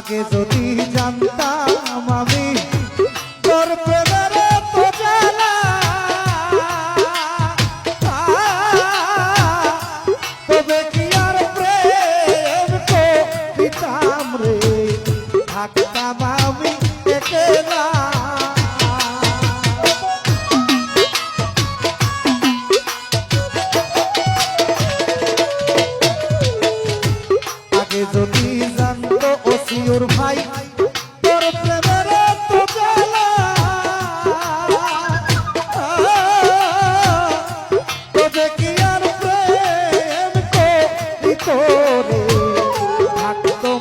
আগে যদি জানতাম আমি তোর প্রেমের তো জ্বালা, তবে কি আর প্রেম করিতাম রে, থাকতাম আমি একলা। আগে যদি জানতো ওসিওর ভাই তোর প্রেমের তো জ্বালা, তবে কি আর প্রেম করিত রে, থাকতো